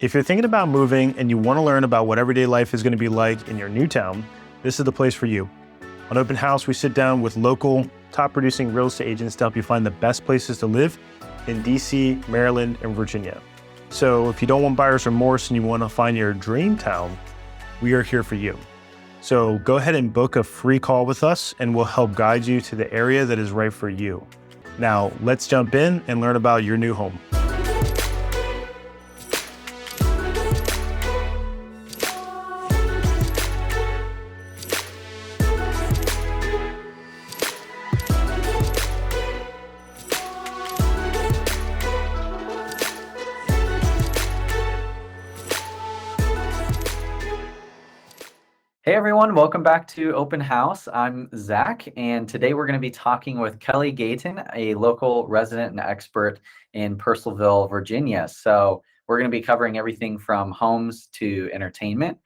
If you're thinking about moving and you want to learn about what everyday life is going to be like in your new town, this is the place for you. On Open House, we sit down with local, top producing real estate agents to help you find the best places to live in DC, Maryland, and Virginia. So if you don't want buyer's remorse and you want to find your dream town, we are here for you. So go ahead and book a free call with us and we'll help guide you to the area that is right for you. Now, let's jump in and learn about your new home. Hey everyone, welcome back to Open House. I'm Zach, and today we're going to be talking with Kelly Gayton, a local resident and expert in Purcellville, Virginia. So we're going to be covering everything from homes to entertainment.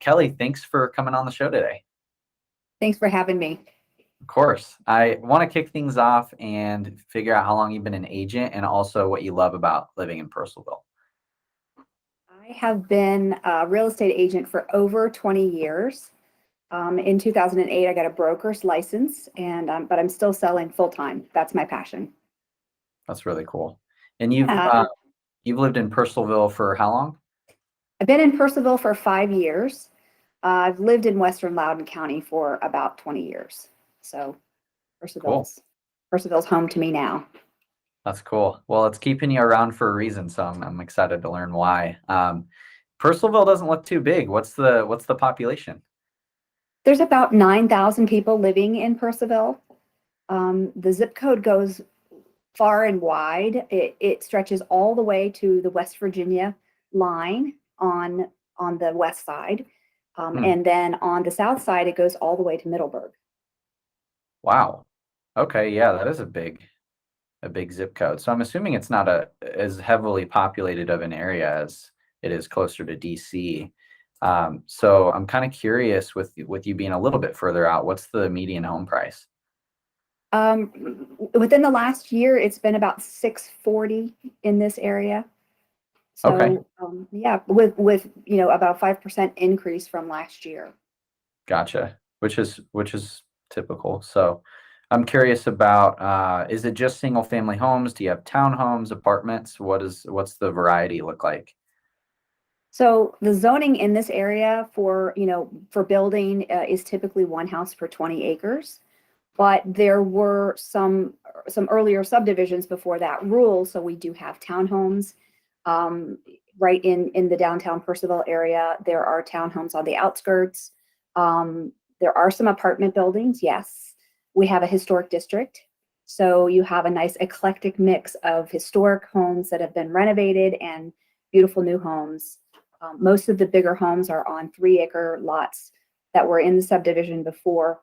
Kelly, thanks for coming on the show today. Thanks for having me. Of course. I want to kick things off and figure out how long you've been an agent and also what you love about living in Purcellville. I have been a real estate agent for over 20 years. In 2008, I got a broker's license, but I'm still selling full-time. That's my passion. That's really cool. And you've lived in Purcellville for how long? I've been in Purcellville for 5 years. I've lived in Western Loudoun County for about 20 years. So Purcellville's home to me now. That's cool. Well, it's keeping you around for a reason, so I'm excited to learn why. Purcellville doesn't look too big. What's the population? There's about 9,000 people living in Purcellville. The zip code goes far and wide. It stretches all the way to the West Virginia line on the west side, and then on the south side it goes all the way to Middleburg. Wow. Okay, yeah, that is a big zip code. So I'm assuming it's not as heavily populated of an area as it is closer to DC. So I'm kind of curious with you being a little bit further out, what's the median home price? Within the last year, it's been about $640 in this area. So okay. Yeah, with about 5% increase from last year. Gotcha. Which is typical. So I'm curious about, is it just single family homes? Do you have townhomes, apartments? What's the variety look like? So the zoning in this area for building is typically one house per 20 acres. But there were some earlier subdivisions before that rule. So we do have townhomes right in the downtown Purcellville area. There are townhomes on the outskirts. There are some apartment buildings, yes. We have a historic district, so you have a nice eclectic mix of historic homes that have been renovated and beautiful new homes. Most of the bigger homes are on 3-acre lots that were in the subdivision before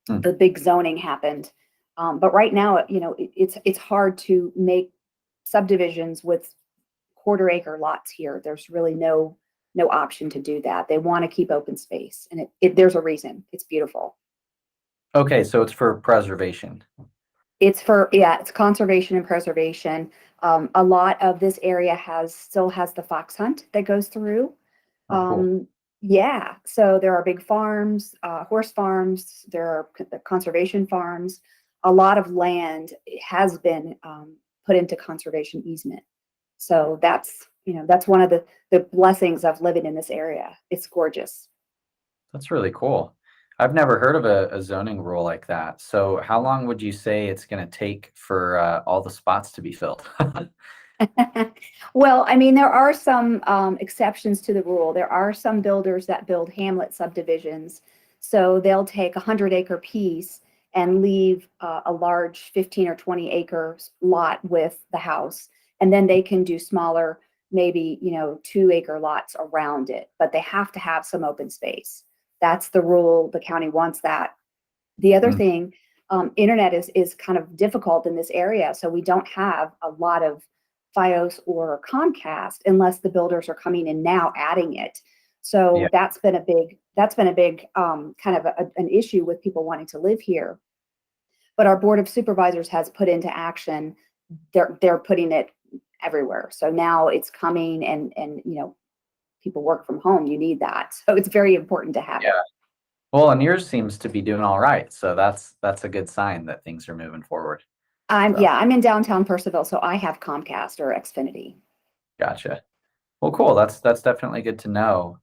the big zoning happened. But right now, it's hard to make subdivisions with 1/4-acre lots here. There's really no option to do that. They want to keep open space, and there's a reason. It's beautiful. Okay, so it's for preservation. It's conservation and preservation. A lot of this area still has the fox hunt that goes through. Cool. Yeah, so there are big farms, horse farms, there are conservation farms. A lot of land has been put into conservation easement. So that's one of the blessings of living in this area. It's gorgeous. That's really cool. I've never heard of a zoning rule like that. So how long would you say it's going to take for all the spots to be filled? Well, I mean, there are some exceptions to the rule. There are some builders that build hamlet subdivisions. So they'll take a 100-acre piece and leave a large 15 or 20-acre lot with the house. And then they can do smaller, maybe 2-acre lots around it. But they have to have some open space. That's the rule. The county wants that. The other thing, internet is kind of difficult in this area. So we don't have a lot of Fios or Comcast unless the builders are coming in now adding it. So that's been a big kind of an issue with people wanting to live here. But our board of supervisors has put into action. They're putting it everywhere. So now it's coming, and people work from home. You need that, so it's very important to have Yeah. it. Well, and yours seems to be doing all right. So that's a good sign that things are moving forward. So I'm in downtown Purcellville, so I have Comcast or Xfinity. gotcha. Well, cool. That's definitely good to know.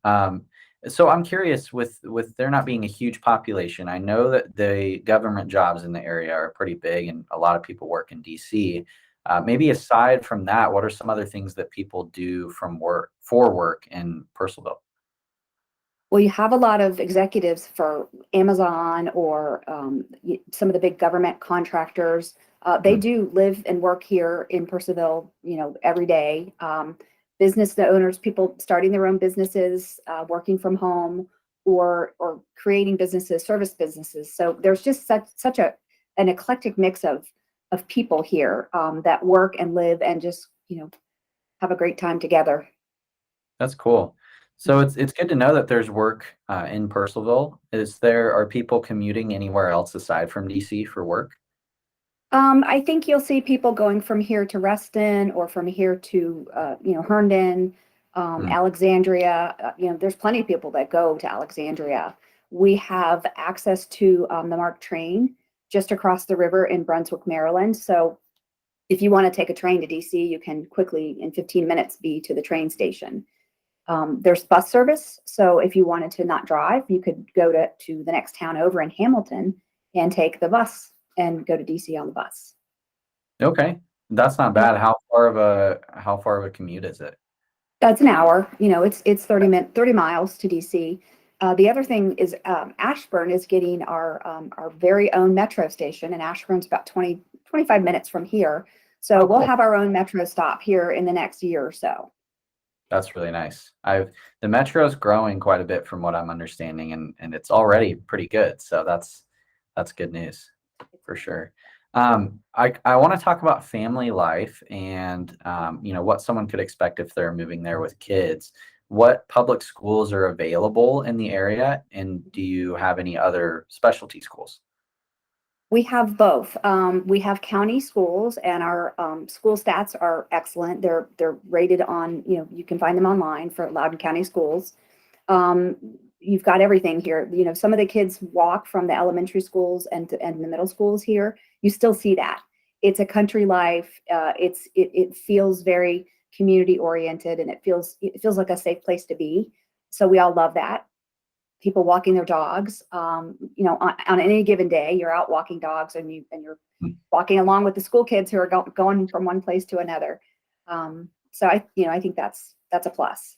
So I'm curious, with there not being a huge population, I know that the government jobs in the area are pretty big, and a lot of people work in DC. Maybe aside from that, what are some other things that people do from work for work in Purcellville? Well, you have a lot of executives for Amazon or some of the big government contractors. They Mm, do live and work here in Purcellville, every day. Business owners, people starting their own businesses, working from home, or creating businesses, service businesses. So there's just such an eclectic mix of people here that work and live and just have a great time together. that's cool. So it's good to know that there's work in Purcellville. Are people commuting anywhere else aside from DC for work? I think you'll see people going from here to Reston or from here to, Herndon, Mm, Alexandria. There's plenty of people that go to Alexandria. We have access to the MARC train just across the river in Brunswick, Maryland. So if you want to take a train to DC, you can quickly, in 15 minutes, be to the train station. There's bus service. So if you wanted to not drive, you could go to the next town over in Hamilton and take the bus and go to DC on the bus. okay, that's not Yep. bad. How far of a commute is it? That's an hour. It's 30 miles to DC. The other thing is Ashburn is getting our very own metro station, and Ashburn's about 25 minutes from here. So Oh, we'll cool. have our own metro stop here in the next year or so. That's really nice. The metro's growing quite a bit from what I'm understanding, and it's already pretty good. So that's good news for sure. I want to talk about family life and what someone could expect if they're moving there with kids. What public schools are available in the area, and do you have any other specialty schools? We have both. We have county schools, and our school stats are excellent. They're rated on, you can find them online for Loudoun County Schools. Um, you've got everything here. Some of the kids walk from the elementary schools and the middle schools here. You still see that. It's a country life. It feels very community oriented, and it feels like a safe place to be. So we all love that. People walking their dogs. On any given day, you're out walking dogs, and you're Mm, walking along with the school kids who are going from one place to another. So I think that's a plus.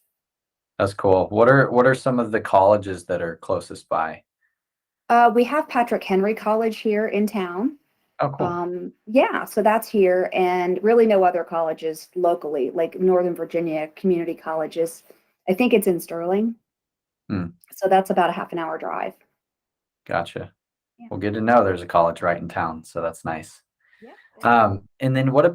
that's cool. What are some of the colleges that are closest by? We have Patrick Henry College here in town. Oh, cool. Yeah, so that's here, and really no other colleges locally, like Northern Virginia community colleges. I think it's in Sterling, Hmm, so that's about a half an hour drive. gotcha. Yeah. Well, good to know there's a college right in town, so that's nice. Yeah. And then what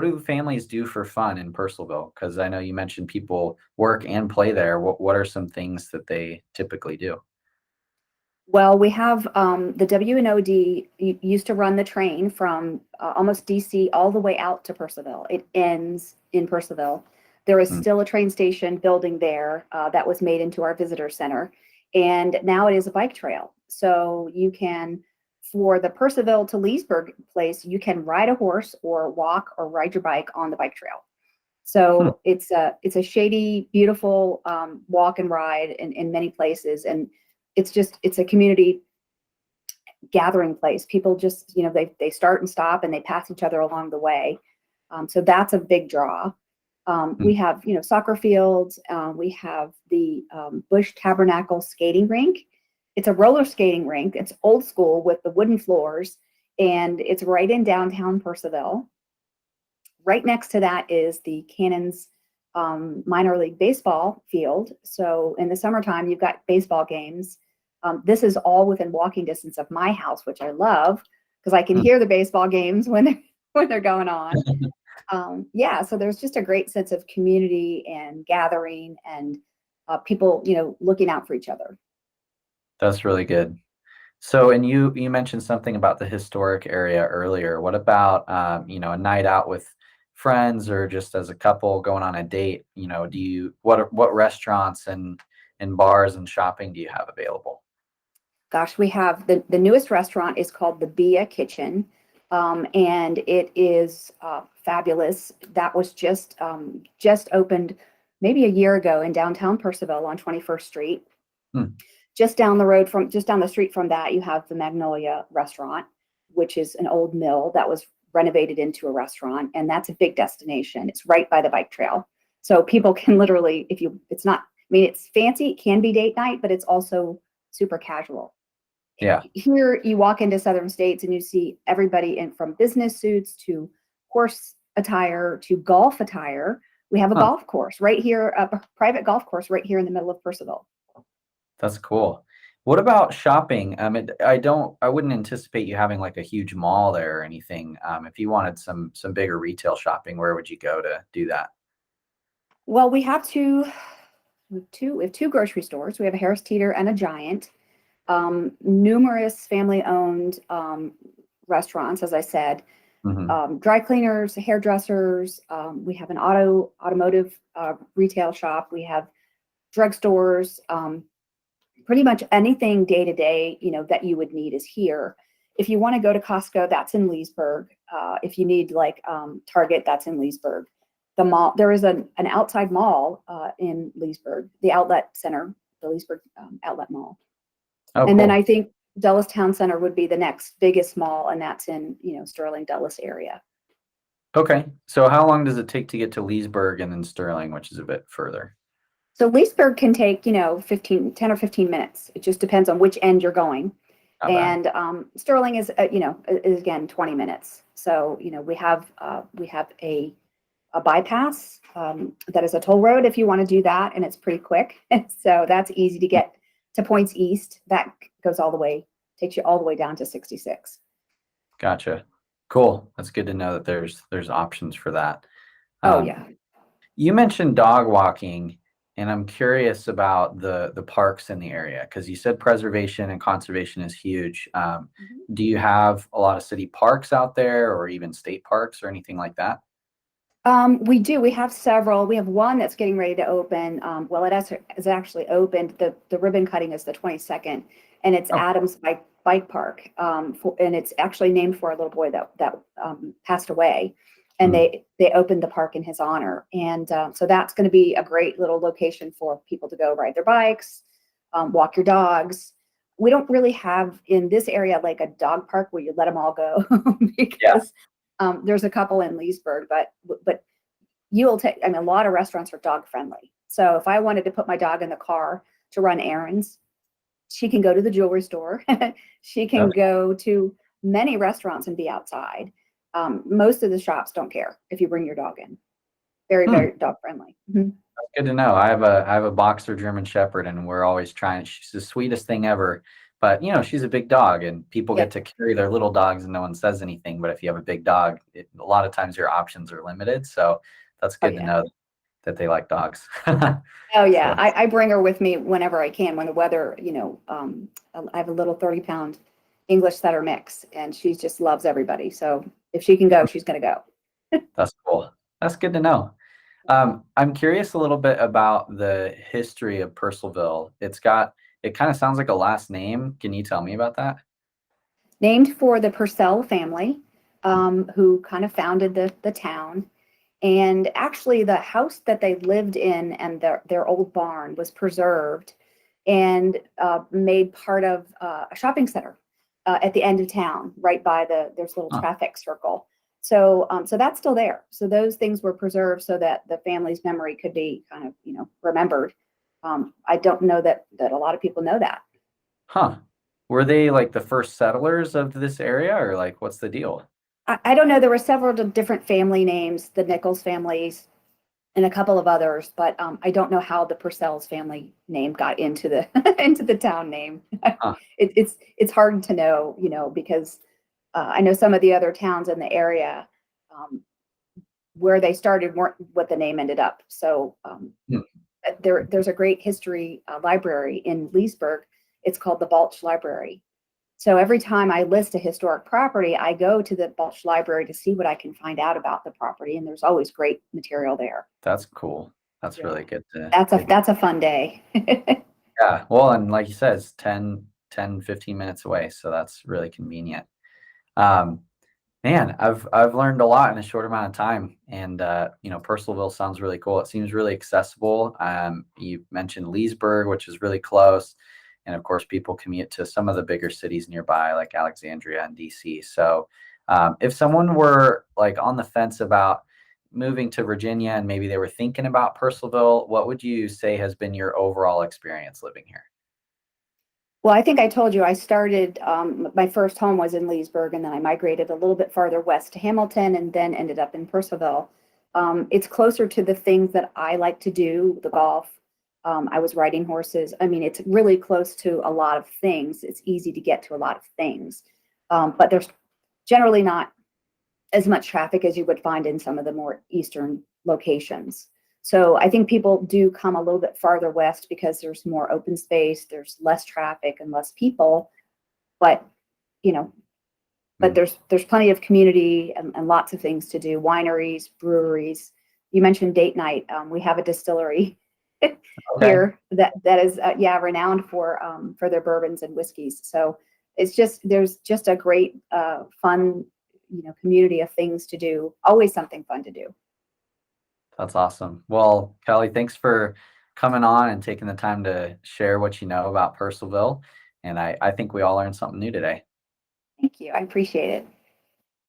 do families do for fun in Purcellville? Because I know you mentioned people work and play there. What are some things that they typically do? Well, we have the WNOD used to run the train from almost DC all the way out to Purcellville. It ends in Purcellville. There is Mm, still a train station building there that was made into our visitor center. And now it is a bike trail. So you can, for the Purcellville to Leesburg place, you can ride a horse or walk or ride your bike on the bike trail. hmm, So it's a shady, beautiful walk and ride in many places, and it's a community gathering place. People just they start and stop, and they pass each other along the way. So that's a big draw. hmm. We have soccer fields. We have the Bush Tabernacle skating rink. It's a roller skating rink. It's old school with the wooden floors, and it's right in downtown Purcellville. Right next to that is the Cannons minor league baseball field. So in the summertime, you've got baseball games. This is all within walking distance of my house, which I love because I can Hmm. hear the baseball games when they're going on. Yeah, so there's just a great sense of community and gathering, and people, looking out for each other. That's really good. So, and you mentioned something about the historic area earlier. What about a night out with friends or just as a couple going on a date, what restaurants and bars and shopping do you have available? Gosh, we have the newest restaurant is called the Bia Kitchen, and it is fabulous. That was just opened maybe a year ago in downtown Purcellville on 21st Street. Hmm. Just down the street from that, you have the Magnolia Restaurant, which is an old mill that was renovated into a restaurant, and that's a big destination. It's right by the bike trail, so people can literally, it's not, I mean, it's fancy, it can be date night, but it's also super casual. Yeah. Here you walk into Southern States and you see everybody in from business suits to horse attire to golf attire. We have a golf course right here, a private golf course right here in the middle of Purcellville. That's cool. What about shopping? I wouldn't anticipate you having like a huge mall there or anything. If you wanted some bigger retail shopping, where would you go to do that? Well, we have two grocery stores. We have a Harris Teeter and a Giant. Numerous family-owned restaurants, as I said, Hmm. dry cleaners, hairdressers. We have an automotive retail shop. We have drugstores. Pretty much anything day to day, that you would need is here. If you want to go to Costco, that's in Leesburg. If you need like Target, that's in Leesburg. The mall, there is an outside mall in Leesburg, the outlet center, the Leesburg Outlet Mall. Oh, And then cool. I think Dulles Town Center would be the next biggest mall, and that's in, Sterling, Dulles area. Okay. So how long does it take to get to Leesburg and then Sterling, which is a bit further? So Leesburg can take, 10 or 15 minutes. It just depends on which end you're going. Not bad. And Sterling is, is again 20 minutes. So, we have a bypass that is a toll road if you want to do that, and it's pretty quick. So that's easy to get to Points East. That takes you all the way down to 66. Gotcha. Cool. That's good to know that there's options for that. Oh Um, yeah. you mentioned dog walking, and I'm curious about the parks in the area because you said preservation and conservation is huge. Mhm. Do you have a lot of city parks out there, or even state parks, or anything like that? We do. We have several. We have one that's getting ready to open. Well, is actually opened. The ribbon cutting is the 22nd, and it's Oh, Adams Bike Park. And it's actually named for a little boy that passed away, and mhm. they opened the park in his honor. And so that's going to be a great little location for people to go ride their bikes, walk your dogs. We don't really have in this area like a dog park where you let them all go Yeah. because there's a couple in Leesburg, but you'll take. I mean, a lot of restaurants are dog friendly. So if I wanted to put my dog in the car to run errands, she can go to the jewelry store. She can Okay. go to many restaurants and be outside. Most of the shops don't care if you bring your dog in. Very, Hmm. very dog friendly. Mhm. That's good to know. I have a boxer German Shepherd, and we're always trying. She's the sweetest thing ever. But she's a big dog, and people Yeah. get to carry their little dogs, and no one says anything. But if you have a big dog, a lot of times your options are limited. So that's Oh good to yeah. know that they like dogs. Oh yeah. So I bring her with me whenever I can. When the weather, I have a little 30-pound English setter mix, and she just loves everybody. So if she can go, she's going to go. that's cool. That's good to know. I'm curious a little bit about the history of Purcellville. It kind of sounds like a last name. Can you tell me about that? Named for the Purcell family, who kind of founded the town. And actually, the house that they lived in and their old barn was preserved and made part of a shopping center at the end of town, right by there's a little Huh. traffic circle. So that's still there. So those things were preserved so that the family's memory could be kind of, remembered. I don't know that a lot of people know that. Huh. Were they like the first settlers of this area, or like what's the deal? I don't know. There were several different family names, the Nichols families, and a couple of others, but I don't know how the Purcell's family name got into the into the town name. Huh. It's hard to know, because I know some of the other towns in the area um, where they started weren't what the name ended up. So Hmm. there's a great history library in Leesburg. It's called the Balch Library. So every time I list a historic property, I go to the Balch Library to see what I can find out about the property, and there's always great material there. That's cool. That's Yeah. really good to That's a fun day. yeah. Well, and like you said, it's 15 minutes away, so that's really convenient. Um, Man, I've learned a lot in a short amount of time, and Purcellville sounds really cool. It seems really accessible. You mentioned Leesburg, which is really close, and of course, people commute to some of the bigger cities nearby, like Alexandria and DC. So, if someone were like on the fence about moving to Virginia and maybe they were thinking about Purcellville, what would you say has been your overall experience living here? Well, I think I told you I started, my first home was in Leesburg, and then I migrated a little bit farther west to Hamilton and then ended up in Purcellville. It's closer to the things that I like to do, the golf. I was riding horses. I mean, it's really close to a lot of things. It's easy to get to a lot of things. But there's generally not as much traffic as you would find in some of the more eastern locations. So I think people do come a little bit farther west because there's more open space, there's less traffic and less people. But you know, but there's plenty of community and lots of things to do. Wineries, breweries. You mentioned date night. We have a distillery Okay. here that is renowned for their bourbons and whiskeys. So there's just a great fun community of things to do. Always something fun to do. That's awesome. Well, Kelly, thanks for coming on and taking the time to share what you know about Purcellville. And I think we all learned something new today. Thank you. I appreciate it.